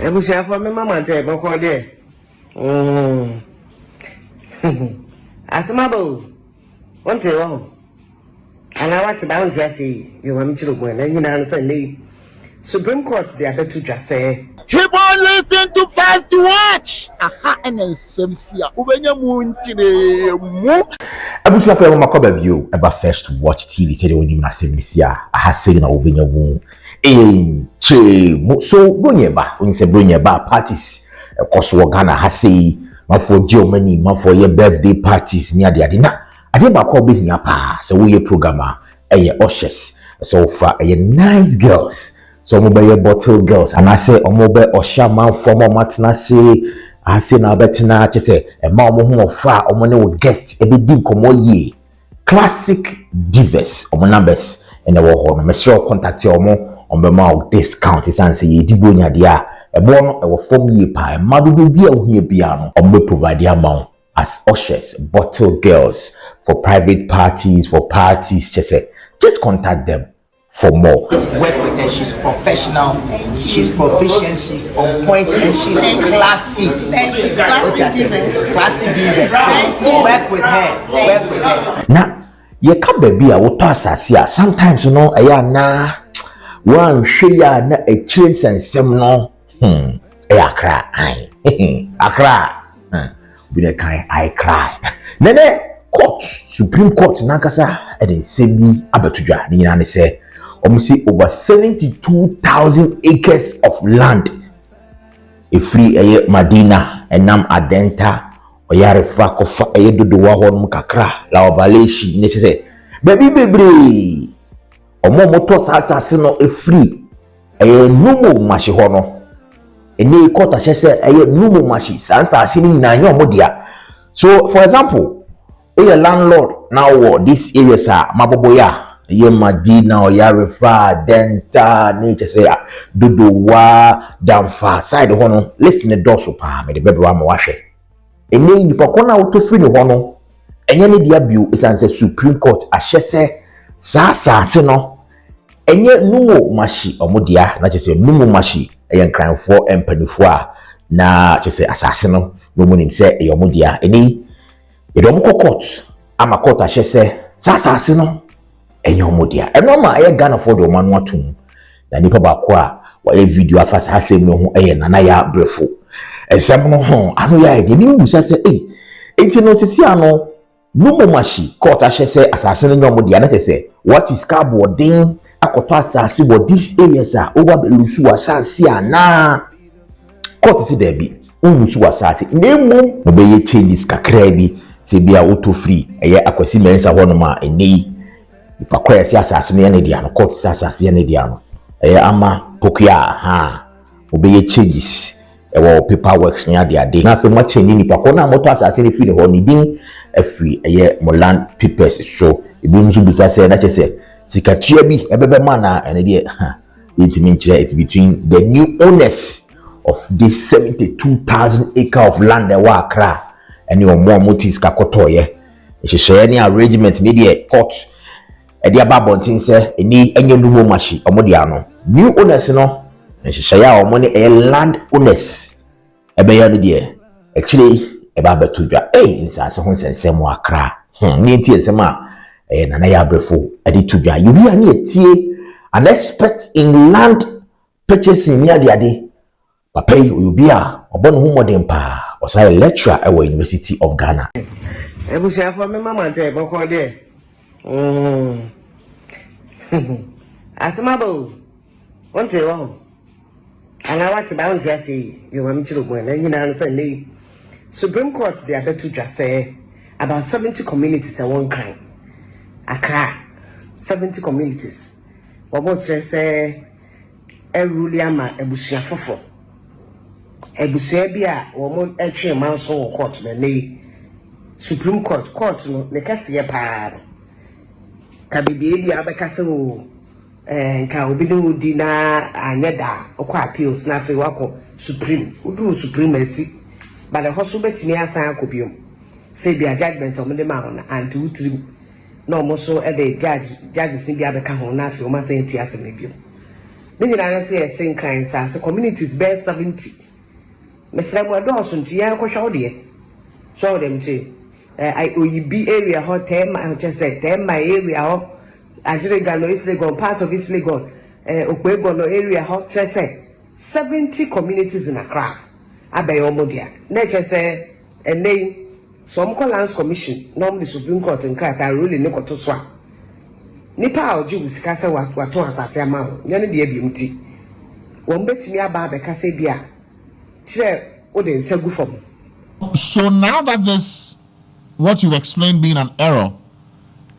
Ebusia for me mama dey boko there. Asamabo. Want to and I want to bounce say you want me to go and you answer Supreme Court they are to just say keep on listening to Fast to Watch. Aha, and then some see ubenya mu ntire mu. Abusia for makoba bio about First to Watch TV say when you na semisia aha say na ubenya mu so bonyeba when say bonyeba parties koso Ghana ha say ma for Germany ma for your birthday parties near the adina ade ba ko be hia pa say we programmer ushers so for nice girls so mo be bottle girls and I say omo be osha man for mo matna say I say na betina che say e ma omo ho ofa omo ne wo guest e be di komo ye classic divas omo numbers and wo ho no me sure contact omo on be ma discount is and say ye di bonya dia e bo no e wo form ye pa e ma do bi a wo hia bia no omo be provide amount as ushers bottle girls for private parties for parties just contact them for more. Work with her, she's professional, she's proficient, she's on point, and she's classy. Thank you, classy divas. Classy divas. Work with her. Now, you can't be a water assassin. Sometimes you know, one share na a chase and some no. I cry. I cry. I cry. Nene court, Supreme Court, Nankasa, and then send me Abatuja. Nina say. See over 72,000 acres of land. A free Madina And Adenta or Yaa Brefo kofa dodo wa hon kakra la obaleshi ne se baby bebre omo moto sasase no e free numu mashi hono ene kota se numu mashi sansase ni na nya omodia. So for example, a landlord now this areas are maboboya Ye Madina or Yaa Brefo Adenta nature say dodo wa damfa side hono listen the door so pa me the bedroom am washe eni nipa kona auto free ne hono enye ne dia bio isanse Supreme Court ahye se sa no enye numo mashi omodia na chese numo mashi eye nkranfo empanifo a na chese asase no no munim se eye omodia eni edom court ama court ahye se sa no enyo modia enoma eye Ghana for the man watum na nipa ba ko a wa video afasa hasem no ho eye nana Yaa Brefo esem no ho anu ya ide ni musa se enti no tisi ano numo mashi court ahye se asase no modia na se what is carbon akoto asase wo this areas a over belusu asase ana court si there bi unlusu asase nemu no be ye changes kakra bi se bia auto free eye akwasi mensa hono ma enei Pakwaya si asase ne dia no court si asase ne dia no ama pokia ha obeye changes wo paperwork ne ade na fe mo change ni pakọ na moto asase ne fi ne ho ni din afri mo land papers so ebi nzu bisa se na chese sikatua bi ebebe ma na ene de it means it's between the new owners of this 72,000 acre of land that wa Accra and your more motives kakotoye ehye ne arrangement ne de court edi ababontin se eni enye numo mashi omodia no new owners no nhyehyaya omo ne land owners ebeya no de actually eba betudwa insase ho sensem wa Accra ni tie sema nana Yaa Brefo edi tudwa you be ani etie an expert in land purchasing near the ade papa you be a obon hu modern pa osai lecturer at University of Ghana ebusia for me mama dey boko there. Asamabo, want to go. And I want to bounce say you want me to go and you answer Supreme Court they are to just say about 70 communities and one crime. Accra, 70 communities. What just say a ruliama ebusia fofo. Ebusia bia womo etwe manso court na Supreme Court no ne kase pa. Kabibi abekase wo nka obi no di na anyeda okwa appeals na fe wako Supreme udu supremacy but the hoso betimi asan akobiom say bia judgment o mede ma ho na anti utrim na omo so e de judge sin bia beka ho na fe o ma say nti asem biom Then I say a same kind as communities bear 70. Mr. Dawson, Tia, show them too. I be area hot 10 I just said 10 my area. I didn't go East Legon, parts of East Legon, Okwego area hot just said 70 communities in Accra. I by Omodia. Nature say a name some lands commission, normally Supreme Court and crack are ruling no to swap. Nipa or Jews Casa what was as a man, Yanni the beauty. One bet me about the Casabia. Chair, what then say good for me. So now that this, what you've explained being an error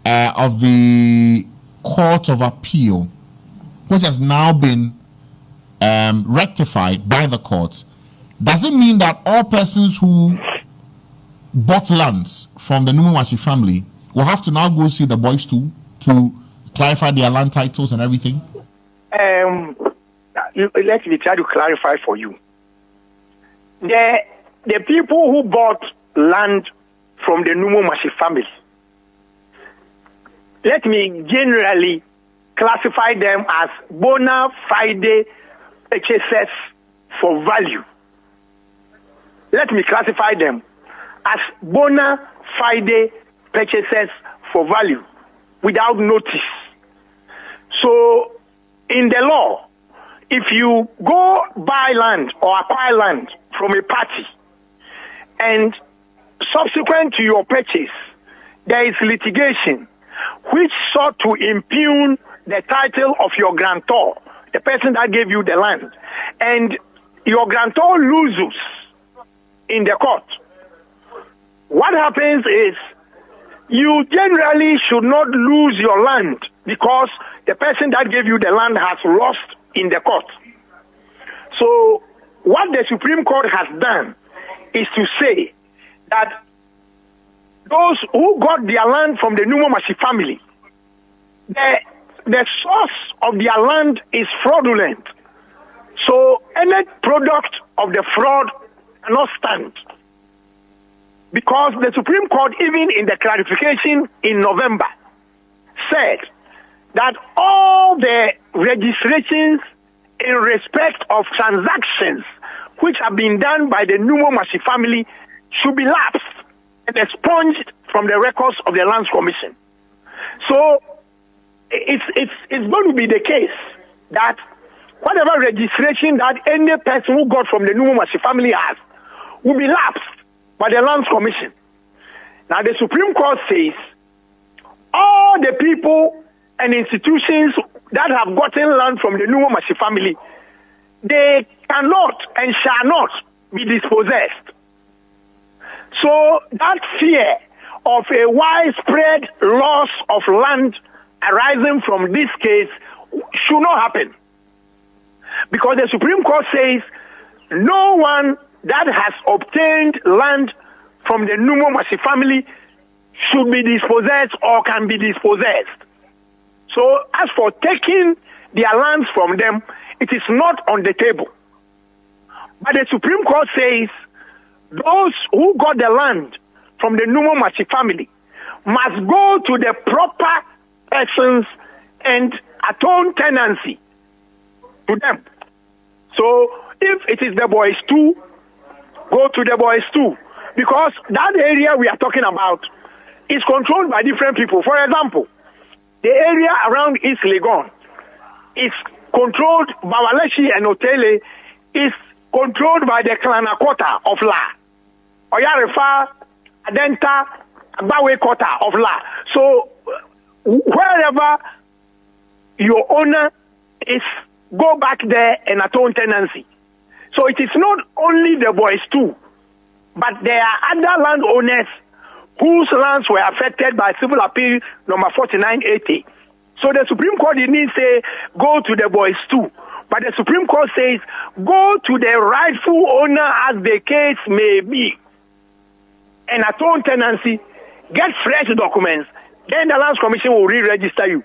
of the Court of Appeal, which has now been rectified by the courts, does it mean that all persons who bought lands from the Numumashi family will have to now go see the boys too to clarify their land titles and everything? Let me try to clarify for you. The people who bought land from the Numumashi family, let me generally classify them as bona fide purchases for value. Let me classify them as bona fide purchases for value without notice. So, in the law, if you go buy land or acquire land from a party and subsequent to your purchase, there is litigation which sought to impugn the title of your grantor, the person that gave you the land, and your grantor loses in the court. What happens is you generally should not lose your land because the person that gave you the land has lost in the court. So what the Supreme Court has done is to say that those who got their land from the Numumashi family, the source of their land is fraudulent. So any product of the fraud cannot stand. Because the Supreme Court, even in the clarification in November, said that all the registrations in respect of transactions which have been done by the Numumashi family should be lapsed and expunged from the records of the Lands Commission. So it's going to be the case that whatever registration that any person who got from the Numumashi family has will be lapsed by the Lands Commission. Now the Supreme Court says all the people and institutions that have gotten land from the Numumashi family, they cannot and shall not be dispossessed. So that fear of a widespread loss of land arising from this case should not happen. Because the Supreme Court says no one that has obtained land from the Numumashi family should be dispossessed or can be dispossessed. So as for taking their lands from them, it is not on the table. But the Supreme Court says those who got the land from the Numumashi family must go to the proper persons and atone tenancy to them. So if it is the boys too, go to the boys too. Because that area we are talking about is controlled by different people. For example, the area around East Legon is controlled by Waleshi and Otele, is controlled by the clan Akota of La. Yaa Brefo, Adenta, Bawe Kota of La. So wherever your owner is, go back there and atone tenancy. So it is not only the boys too, but there are other landowners whose lands were affected by civil appeal number 4980. So the Supreme Court didn't say go to the boys too, but the Supreme Court says go to the rightful owner as the case may be and atone tenancy, get fresh documents, then the Lands Commission will re-register you.